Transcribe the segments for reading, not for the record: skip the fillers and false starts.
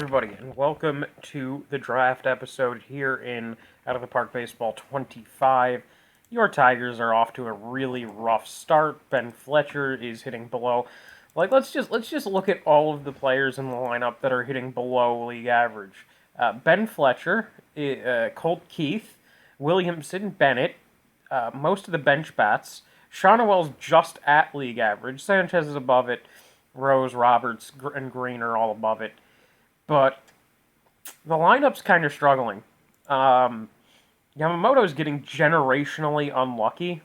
Everybody, and welcome to the draft episode here in Out of the Park Baseball 25. Your Tigers are off to a really rough start. Ben Fletcher is hitting below. Let's just look at all of the players in the lineup that are hitting below league average. Ben Fletcher, Colt Keith, Williamson, Bennett, most of the bench bats. Shawneewell's just at league average. Sanchez is above it. Rose, Roberts, and Green are all above it. But the lineup's kind of struggling. Yamamoto's getting generationally unlucky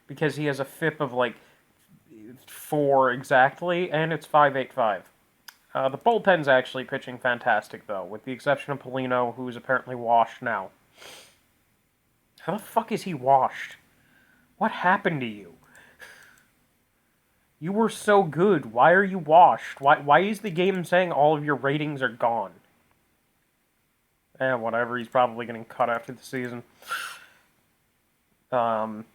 because he has a FIP of like 4 exactly, and it's 5.85. The bullpen's actually pitching fantastic, though, with the exception of Polino, who's apparently washed now. How the fuck is he washed? What happened to you? You were so good. Why are you washed? Why is the game saying all of your ratings are gone? Whatever. He's probably getting cut after the season. But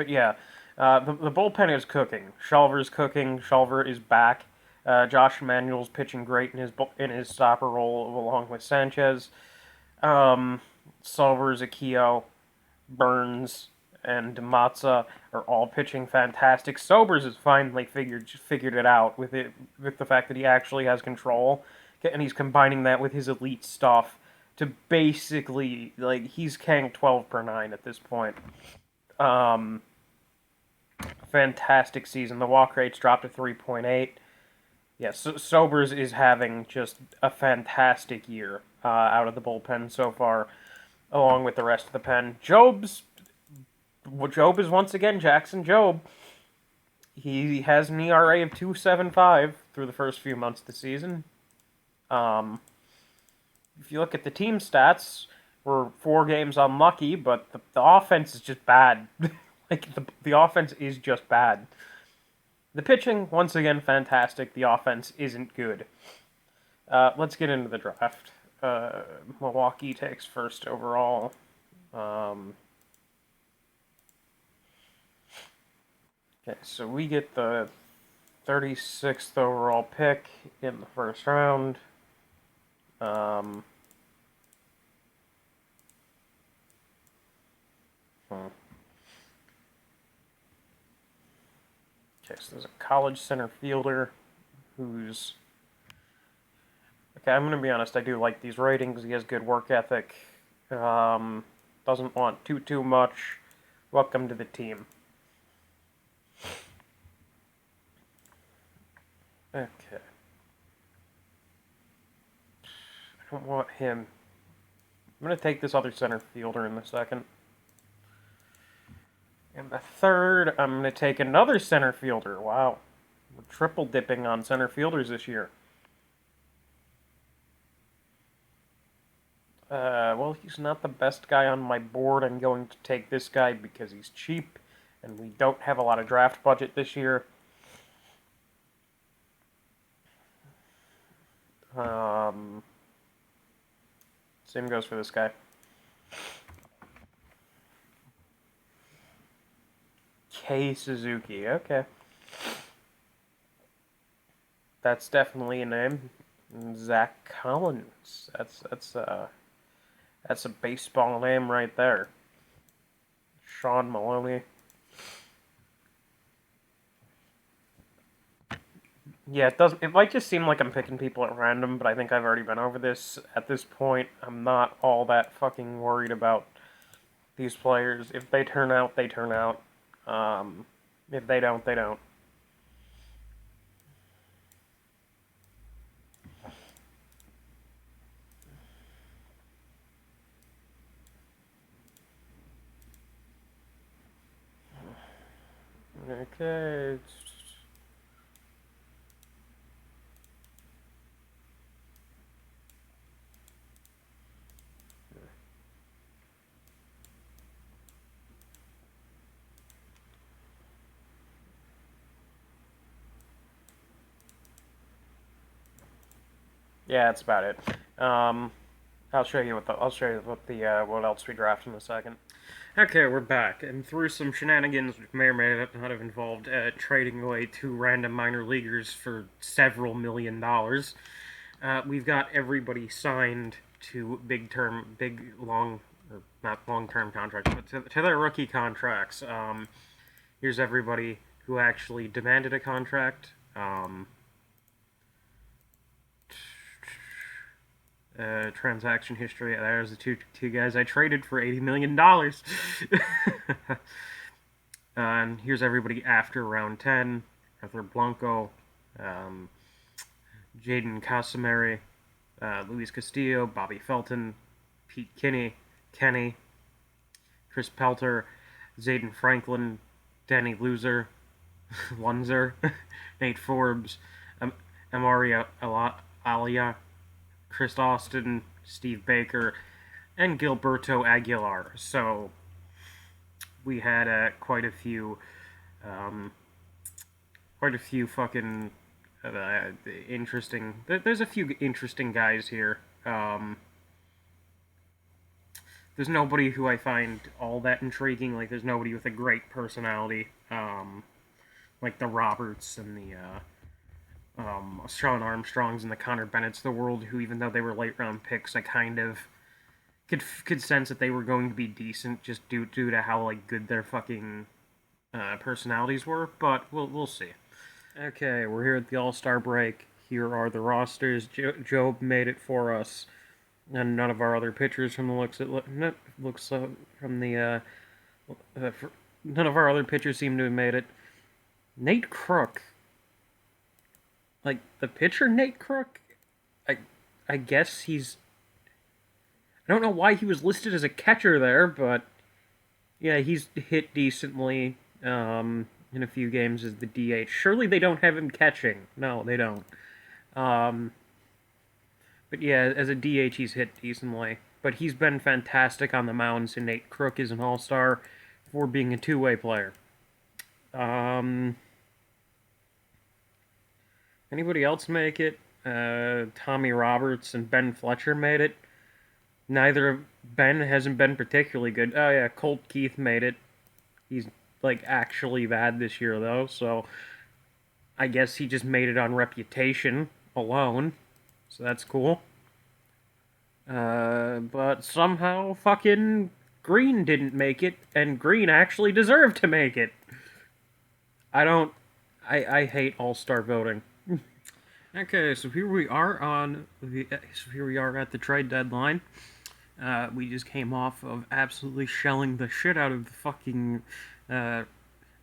yeah, the bullpen is cooking. Shulver's cooking. Shulver is back. Josh Manuel's pitching great in his stopper role along with Sanchez. Silver's, Akio, Burns, and Matza are all pitching fantastic. Sobers has finally figured it out with the fact that he actually has control, and he's combining that with his elite stuff to basically he's carrying 12 per 9 at this point. Fantastic season. The walk rate's dropped to 3.8. Yeah, Sobers is having just a fantastic year out of the bullpen so far, along with the rest of the pen. Job is once again Jackson Job. He has an ERA of 2.75 through the first few months of the season. If you look at the team stats, we're 4 games unlucky, but the offense is just bad. The offense is just bad. The pitching, once again, fantastic. The offense isn't good. Let's get into the draft. Milwaukee takes first overall. Okay, so we get the 36th overall pick in the first round. Okay, so there's a college center fielder who's... Okay, I'm going to be honest, I do like these ratings. He has good work ethic. Doesn't want too much. Welcome to the team. Okay. I don't want him. I'm going to take this other center fielder in the second. And the third, I'm going to take another center fielder. Wow. We're triple dipping on center fielders this year. Well, he's not the best guy on my board. I'm going to take this guy because he's cheap, and we don't have a lot of draft budget this year. Same goes for this guy. K. Suzuki, okay. That's definitely a name. Zach Collins. That's a baseball name right there. Sean Maloney. Yeah, it might just seem like I'm picking people at random, but I think I've already been over this. At this point, I'm not all that fucking worried about these players. If they turn out, they turn out. If they don't, they don't. Okay. Yeah, that's about it. I'll show you what else we draft in a second. Okay, we're back, and through some shenanigans which may or may not have involved trading away two random minor leaguers for several $1 million, we've got everybody signed to or not long-term contracts, but to their rookie contracts. Here's everybody who actually demanded a contract. Transaction history. There's the two guys I traded for $80 million. And here's everybody after round 10. Arthur Blanco, Jaden Casamari, Luis Castillo, Bobby Felton, Pete Kenny, Chris Pelter, Zayden Franklin, Danny Lunzer, Nate Forbes, Amari Alia, Chris Austin, Steve Baker, and Gilberto Aguilar. So we had quite a few fucking interesting. There's a few interesting guys here. There's nobody who I find all that intriguing. Like, there's nobody with a great personality, like the Roberts and the Sean Armstrongs and the Connor Bennettts of the world, who, even though they were late round picks, I kind of could sense that they were going to be decent just due to how like good their fucking personalities were. But we'll see. Okay, we're here at the All-Star break. Here are the rosters. Job made it for us, and none of our other pitchers from the none of our other pitchers seem to have made it. Nate Crook, like the pitcher Nate Crook, I guess he's. I don't know why he was listed as a catcher there, but yeah, he's hit decently. In a few games as the DH. Surely they don't have him catching. No, they don't. But yeah, as a DH, he's hit decently. But he's been fantastic on the mound, so Nate Crook is an all-star for being a two-way player. Anybody else make it? Tommy Roberts and Ben Fletcher made it. Neither of Ben hasn't been particularly good. Oh yeah, Colt Keith made it. He's like actually bad this year though, so I guess he just made it on reputation alone. So that's cool. But somehow fucking Green didn't make it, and Green actually deserved to make it. I hate all-star voting. Okay, so here we are at the trade deadline. We just came off of absolutely shelling the shit out of the fucking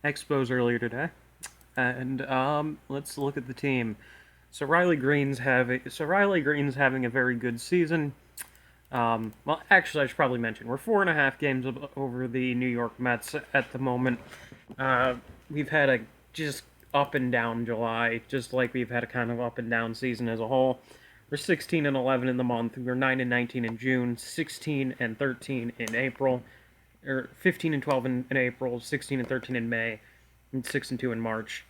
Expos earlier today, and let's look at the team. So Riley Green's having a very good season. Well, actually, I should probably mention we're 4.5 games over the New York Mets at the moment. We've had a just up and down July, just like we've had a kind of up and down season as a whole. We're 16-11 in the month. We're 9-19 in June, 16-13 in April, or 15-12 in April, 16-13 in May, and 6-2 in March.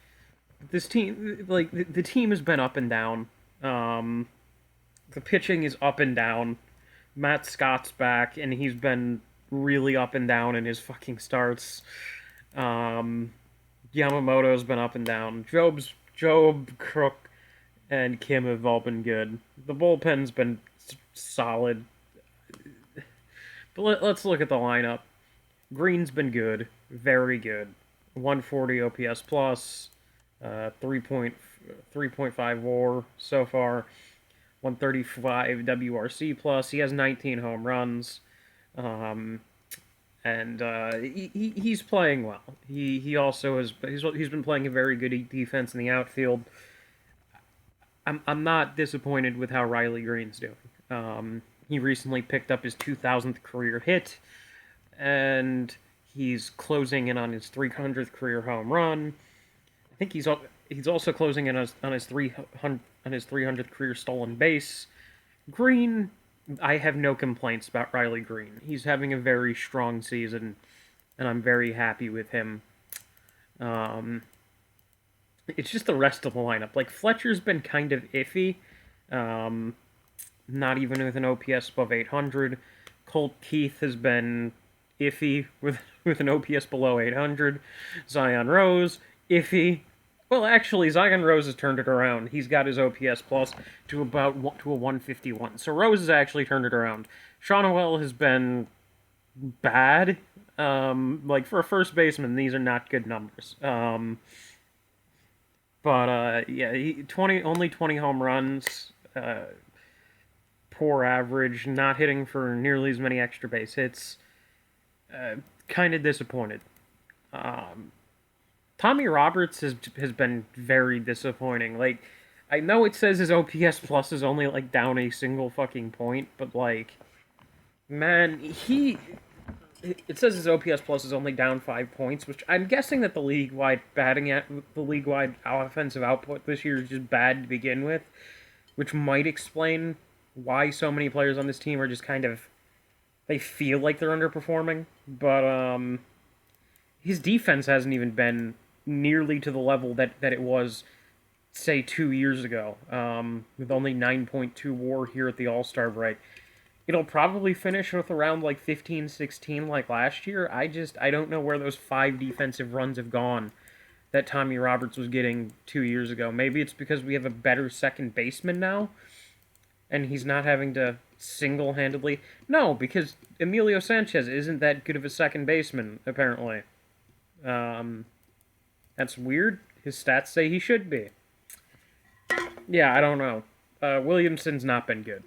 This team, like the team, has been up and down. The pitching is up and down. Matt Scott's back, and he's been really up and down in his fucking starts. Yamamoto's been up and down. Job, Crook, and Kim have all been good. The bullpen's been solid. But let's look at the lineup. Green's been good, very good. 140 OPS plus, 3.5 WAR so far. 135 WRC plus. He has 19 home runs, and he's playing well. He also he's been playing a very good defense in the outfield. I'm not disappointed with how Riley Green's doing. He recently picked up his 2,000th career hit, and he's closing in on his 300th career home run. I think he's also closing in on his 300th career stolen base. Green, I have no complaints about Riley Green. He's having a very strong season, and I'm very happy with him. It's just the rest of the lineup. Like, Fletcher's been kind of iffy. Not even with an OPS above 800. Colt Keith has been iffy with an OPS below 800. Zion Rose, iffy. Well, actually, Zion Rose has turned it around. He's got his OPS plus to to a 151. So Rose has actually turned it around. Shonwell has been bad. Like for a first baseman, these are not good numbers. But yeah, 20 home runs. Poor average, not hitting for nearly as many extra base hits. Kind of disappointed. Um, Tommy Roberts has been very disappointing. Like, I know it says his OPS plus is only like down a single fucking point, but like, man, it says his OPS plus is only down 5 points, which I'm guessing that the league wide offensive output this year is just bad to begin with, which might explain why so many players on this team are just kind of, they feel like they're underperforming. But his defense hasn't even been nearly to the level that it was, say, 2 years ago, with only 9.2 WAR here at the All-Star break. It'll probably finish with around like 15, 16 like last year. I don't know where those 5 defensive runs have gone that Tommy Roberts was getting 2 years ago. Maybe it's because we have a better second baseman now, and he's not having to single-handedly... No, because Emilio Sanchez isn't that good of a second baseman, apparently. That's weird. His stats say he should be. Yeah, I don't know. Williamson's not been good.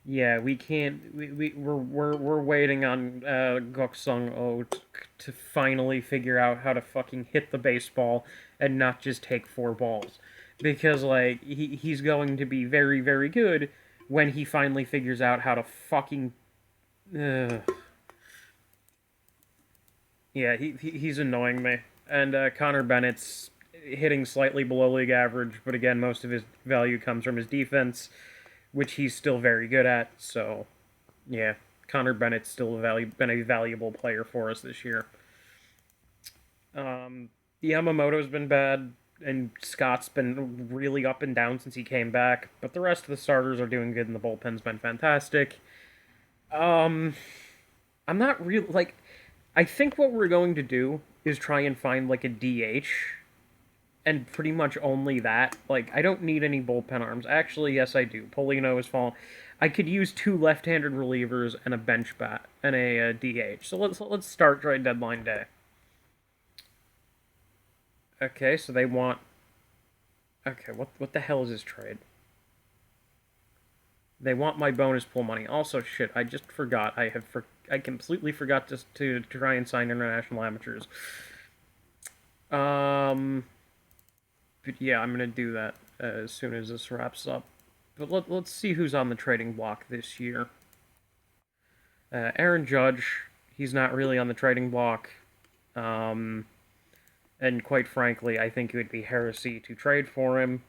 Yeah, we can't. We're waiting on Goksung Oh to finally figure out how to fucking hit the baseball and not just take 4 balls, because like he's going to be very, very good when he finally figures out how to fucking. Yeah, he's annoying me. And Connor Bennett's hitting slightly below league average, but again, most of his value comes from his defense, which he's still very good at. So, yeah, Connor Bennett's still been a valuable player for us this year. Yamamoto's been bad, and Scott's been really up and down since he came back, but the rest of the starters are doing good, and the bullpen's been fantastic. I'm not really, like, I think what we're going to do is try and find, like, a DH, and pretty much only that. Like, I don't need any bullpen arms. Actually, yes, I do. Polino is falling. I could use 2 left-handed relievers and a bench bat and a DH. So let's start trade deadline day. Okay, so they want. Okay, what the hell is this trade? They want my bonus pool money. Also, shit, I just forgot. I completely forgot to try and sign international amateurs. But yeah, I'm gonna do that as soon as this wraps up. But let's see who's on the trading block this year. Aaron Judge, he's not really on the trading block. And quite frankly, I think it would be heresy to trade for him.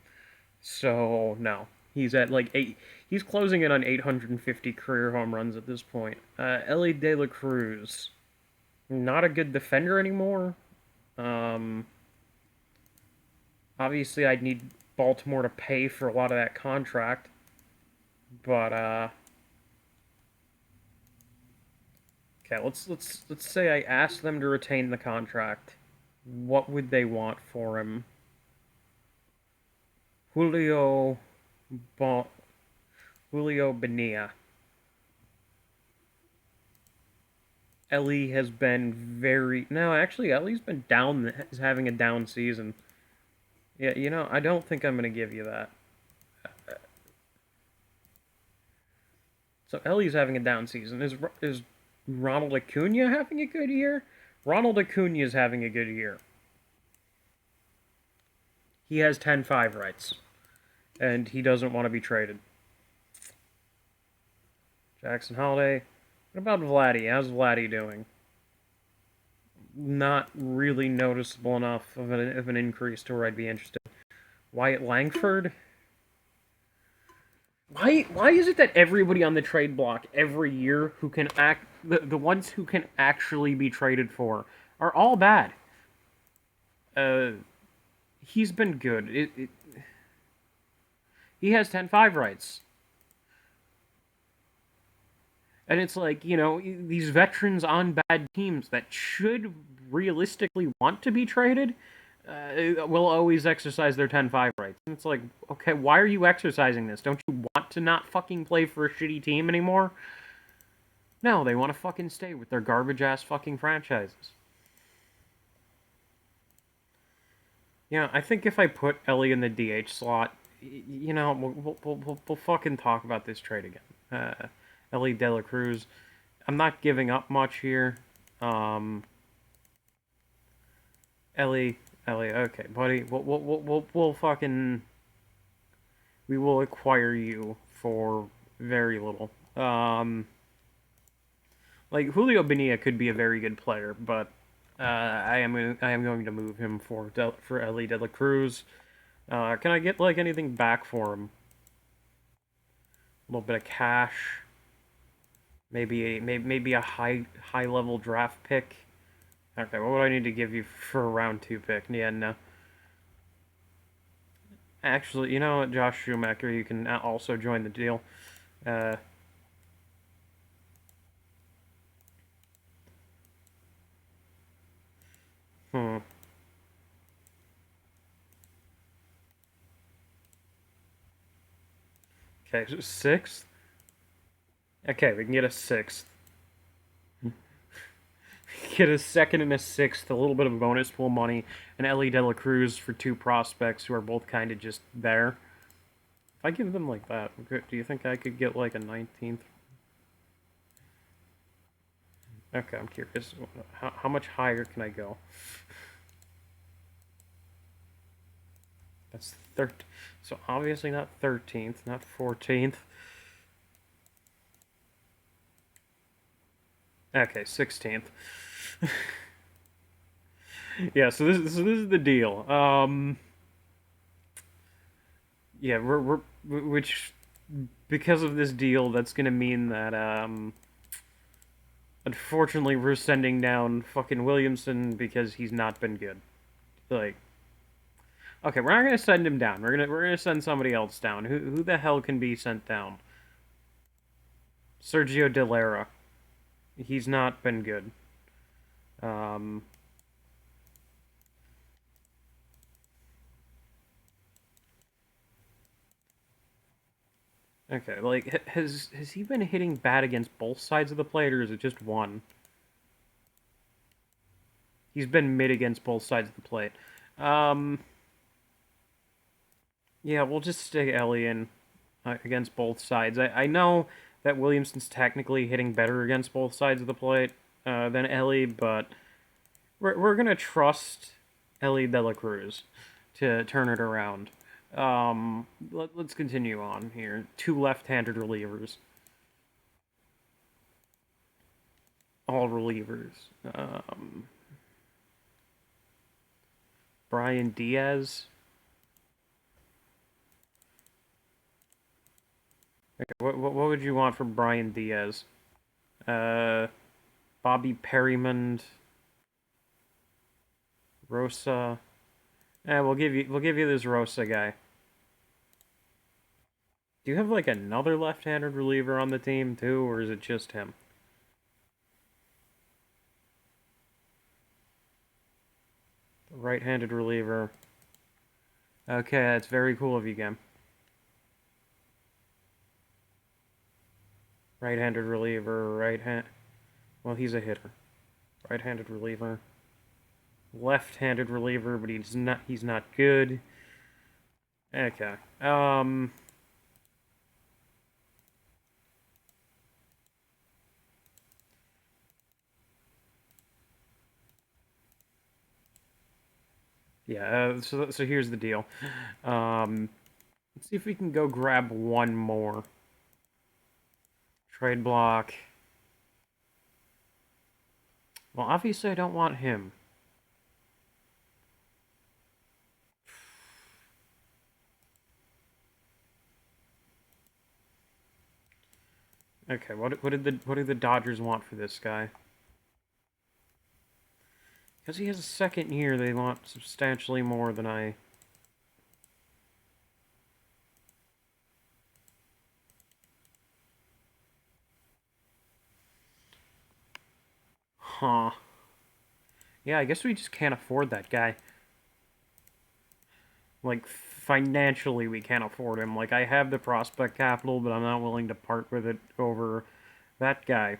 So, no. He's at like 8. He's closing in on 850 career home runs at this point. Ellie De La Cruz, not a good defender anymore. Obviously, I'd need Baltimore to pay for a lot of that contract. But, okay, let's say I ask them to retain the contract. What would they want for him? Julio Bonilla. Ellie has been very... No, actually, Ellie's been down, is having a down season. Yeah, you know, I don't think I'm going to give you that. So Ellie's having a down season. Is Ronald Acuna having a good year? Ronald Acuna is having a good year. He has 10-5 rights. And he doesn't want to be traded. Jackson Holiday. What about Vladdy? How's Vladdy doing? Not really noticeable enough of an increase to where I'd be interested. Wyatt Langford? Why is it that everybody on the trade block every year who can the ones who can actually be traded for are all bad? He's been good. He has 10-5 rights. And it's like, you know, these veterans on bad teams that should realistically want to be traded will always exercise their 10-5 rights. And it's like, okay, why are you exercising this? Don't you want to not fucking play for a shitty team anymore? No, they want to fucking stay with their garbage ass fucking franchises. Yeah, I think if I put Ellie in the DH slot, you know, we'll fucking talk about this trade again. Ellie De La Cruz. I'm not giving up much here. Um, Ellie, okay, buddy, we'll fucking we will acquire you for very little. Like Julio Bonilla could be a very good player, but I am going to move him for Ellie De La Cruz. Can I get like anything back for him? A little bit of cash, maybe a high level draft pick. Okay, what would I need to give you for a round 2 pick? Yeah, no. Actually, you know what, Josh Schumacher, you can also join the deal. Uh, hmm. Okay, so sixth. Okay, we can get a sixth. Get a second and a sixth, a little bit of bonus pool money, and Ellie De La Cruz for 2 prospects who are both kind of just there. If I give them like that, do you think I could get like a 19th? Okay, I'm curious. How much higher can I go? That's third. So obviously not 13th, not 14th. Okay, 16th. Yeah, so this is the deal. Yeah, we're which because of this deal, that's gonna mean that unfortunately we're sending down fucking Williamson because he's not been good. Like, okay, we're not gonna send him down. We're gonna send somebody else down. Who the hell can be sent down? Sergio De Lara. He's not been good. Um, okay, like has he been hitting bad against both sides of the plate, or is it just one? He's been mid against both sides of the plate. Um, yeah, we'll just stick Ellie in against both sides. I know that Williamson's technically hitting better against both sides of the plate than Ellie, but we're gonna trust Ellie De La Cruz to turn it around. Let's continue on here. 2 left-handed relievers, all relievers. Um, Brian Diaz. Okay, what would you want from Brian Diaz? Uh, Bobby Perryman, Rosa. We'll give you this Rosa guy. Do you have like another left-handed reliever on the team too, or is it just him? Right-handed reliever. Okay, that's very cool of you, Gam. Right-handed reliever, right hand. Well, he's a hitter. Right-handed reliever. Left-handed reliever, but he's not. He's not good. Okay. Yeah. So here's the deal. Um, let's see if we can go grab one more trade block. Well, obviously I don't want him. Okay, what do the Dodgers want for this guy? Because he has a second year, they want substantially more than I. Huh. Yeah, I guess we just can't afford that guy. Like, financially, we can't afford him. Like, I have the prospect capital, but I'm not willing to part with it over that guy.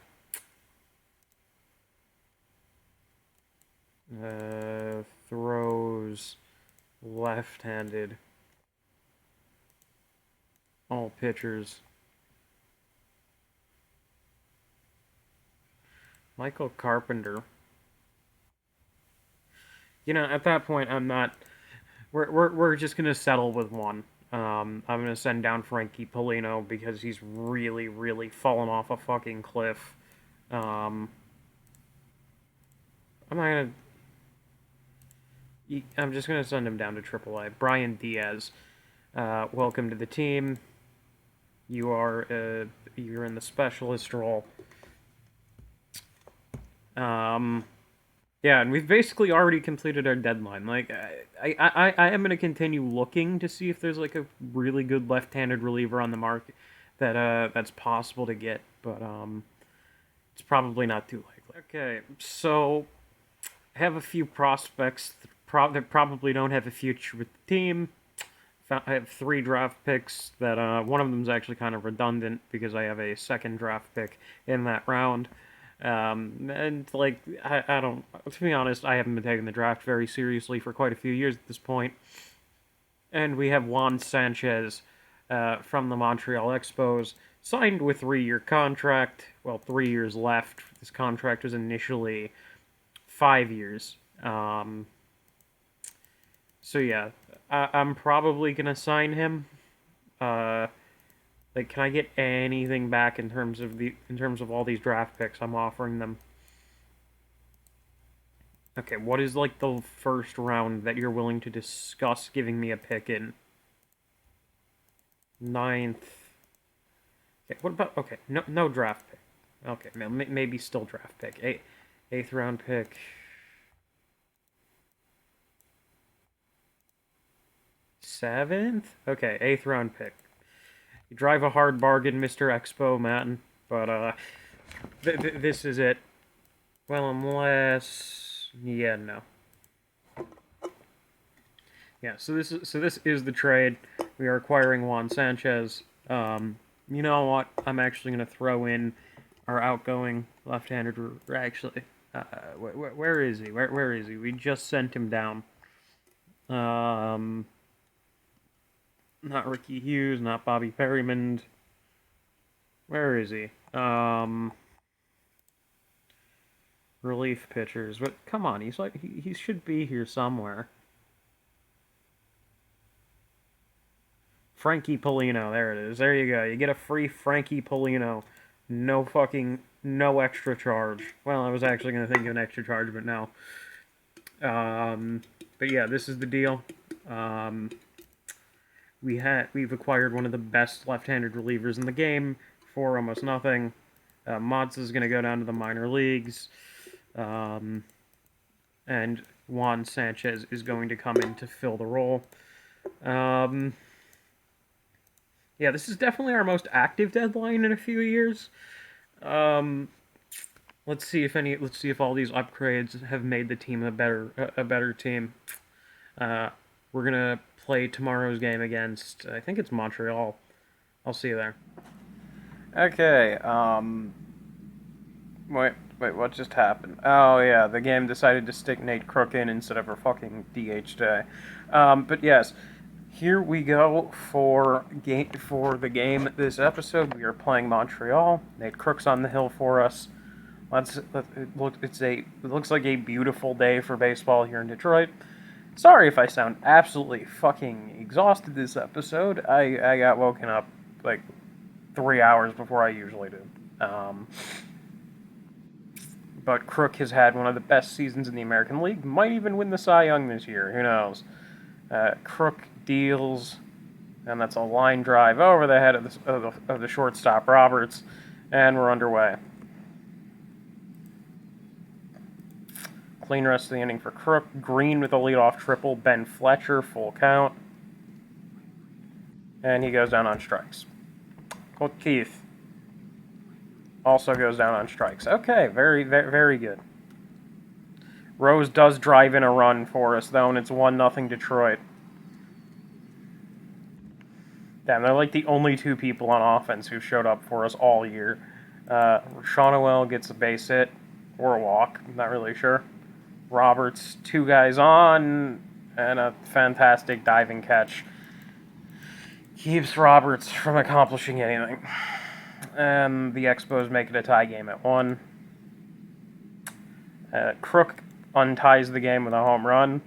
Throws left-handed. All pitchers. Michael Carpenter. You know, at that point, I'm not. We're just gonna settle with one. I'm gonna send down Frankie Polino because he's really, really fallen off a fucking cliff. Um, I'm not gonna. I'm just gonna send him down to AAA. Brian Diaz, welcome to the team. You're in the specialist role. Yeah, and we've basically already completed our deadline. Like, I am gonna continue looking to see if there's like a really good left-handed reliever on the market that's possible to get, but it's probably not too likely. Okay, so I have a few prospects that probably don't have a future with the team. I have 3 draft picks that one of them is actually kind of redundant because I have a second draft pick in that round. And like I don't, to be honest, I haven't been taking the draft very seriously for quite a few years at this point. And we have Juan Sanchez from the Montreal Expos, signed with 3-year contract. Well, 3 years left. This contract was initially 5 years. So yeah, I'm probably gonna sign him. Like, can I get anything back in terms of all these draft picks I'm offering them? Okay, what is like the first round that you're willing to discuss giving me a pick in? 9th. Okay, what about no draft pick. Okay, maybe still draft pick. 8th round pick. 7th? Okay, 8th round pick. You drive a hard bargain, Mr. Expo Man, but this is it. Well, unless no. Yeah, so this is the trade. We are acquiring Juan Sanchez. You know what? I'm actually going to throw in our outgoing left-handed. Actually, where is he? Where is he? We just sent him down. Not Ricky Hughes, not Bobby Perryman. Where is he? Relief pitchers. But come on, he's like he should be here somewhere. Frankie Polino, there it is. There you go. You get a free Frankie Polino. No extra charge. Well, I was actually going to think of an extra charge, but no. But yeah, this is the deal. We've acquired one of the best left-handed relievers in the game for almost nothing. Mods is going to go down to the minor leagues. And Juan Sanchez is going to come in to fill the role. Yeah, this is definitely our most active deadline in a few years. Let's see if all these upgrades have made the team a better team. We're gonna play tomorrow's game against, I think it's Montreal. I'll see you there. Okay. Wait, what just happened? Oh yeah, the game decided to stick Nate Crook in instead of a fucking DH day. But yes. Here we go for the game this episode. We are playing Montreal. Nate Crook's on the hill for us. It looks like a beautiful day for baseball here in Detroit. Sorry if I sound absolutely fucking exhausted this episode. I got woken up like 3 hours before I usually do. But Crook has had one of the best seasons in the American League. Might even win the Cy Young this year. Who knows? Crook deals, and that's a line drive over the head of the shortstop Roberts, and we're underway. Clean rest of the inning for Crook. Green with a leadoff triple. Ben Fletcher, full count. And he goes down on strikes. Keith also goes down on strikes. Okay, very, very, very good. Rose does drive in a run for us, though, and it's 1-0 Detroit. Damn, they're like the only two people on offense who showed up for us all year. Shonowell gets a base hit, or a walk, I'm not really sure. Roberts, 2 guys on, and a fantastic diving catch. Keeps Roberts from accomplishing anything. And the Expos make it a tie game at 1. Crook unties the game with a home run.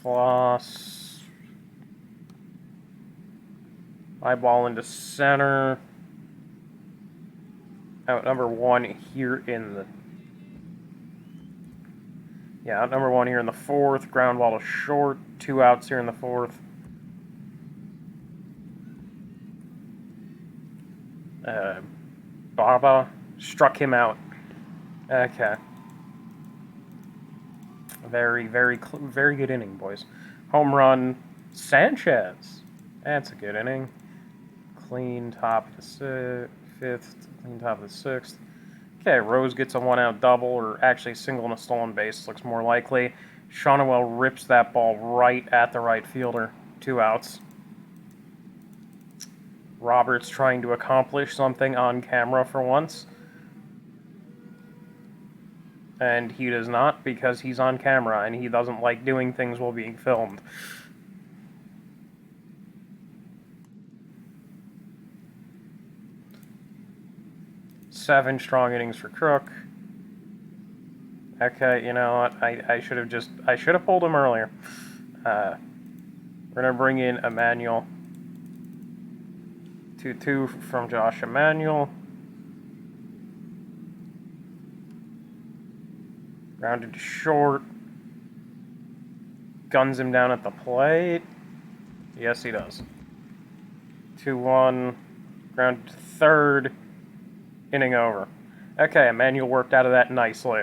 Floss. Fly ball into center. Out number 1 here in the... Yeah, out number 1 here in the 4th. Ground ball to short. 2 outs here in the 4th. Baba struck him out. Okay. Very good inning, boys. Home run, Sanchez. That's a good inning. Clean top of the 5th, clean top of the 6th. Okay, Rose gets a 1-out double, or actually single and a stolen base, looks more likely. Shonowell rips that ball right at the right fielder. 2 outs. Roberts trying to accomplish something on camera for once. And he does not, because he's on camera, and he doesn't like doing things while being filmed. Seven strong innings for Crook. Okay, you know what? I should have pulled him earlier. We're gonna bring in Emmanuel. 2-2 from Josh Emmanuel. Grounded to short. Guns him down at the plate. Yes, he does. 2-1. Grounded to third. Inning over. Okay, Emmanuel worked out of that nicely.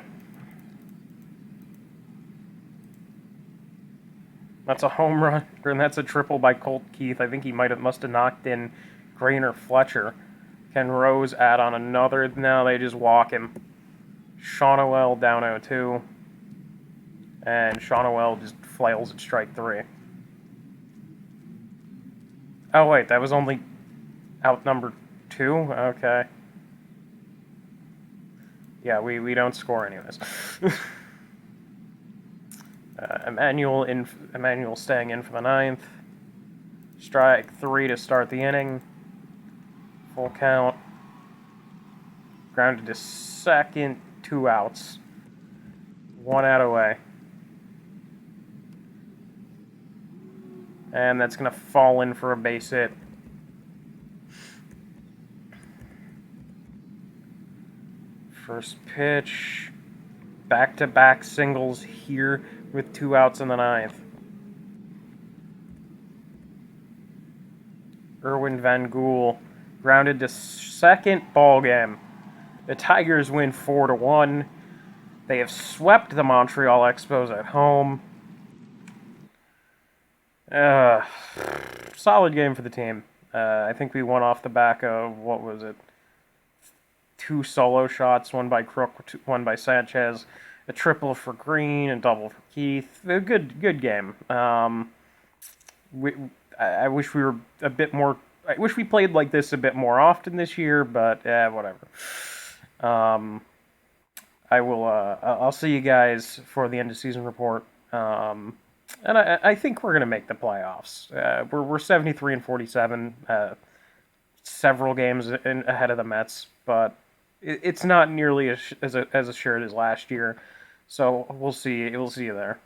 That's a home run, and that's a triple by Colt Keith. I think he must have knocked in Grainer Fletcher. Can Rose add on another? No, they just walk him. Shonowell down 0-2. And Shonowell just flails at strike 3. Oh, wait, that was only out number 2? Okay. Yeah, we don't score any of this. Emmanuel staying in for the 9th. Strike 3 to start the inning. Full count. Grounded to second. 2 outs. 1 out away. And that's going to fall in for a base hit. First pitch. Back-to-back singles here with 2 outs in the 9th. Erwin Van Gool grounded to second. Ball game. The Tigers win 4-1. They have swept the Montreal Expos at home. Solid game for the team. I think we won off the back of, what was it? 2 solo shots, one by Crook, one by Sanchez, a triple for Green, a double for Keith. A good game. I wish we were a bit more. I wish we played like this a bit more often this year, but whatever. I'll see you guys for the end of season report. And I think we're gonna make the playoffs. We're 73-47, several games ahead of the Mets, but it's not nearly as assured as last year. So we'll see. We'll see you there.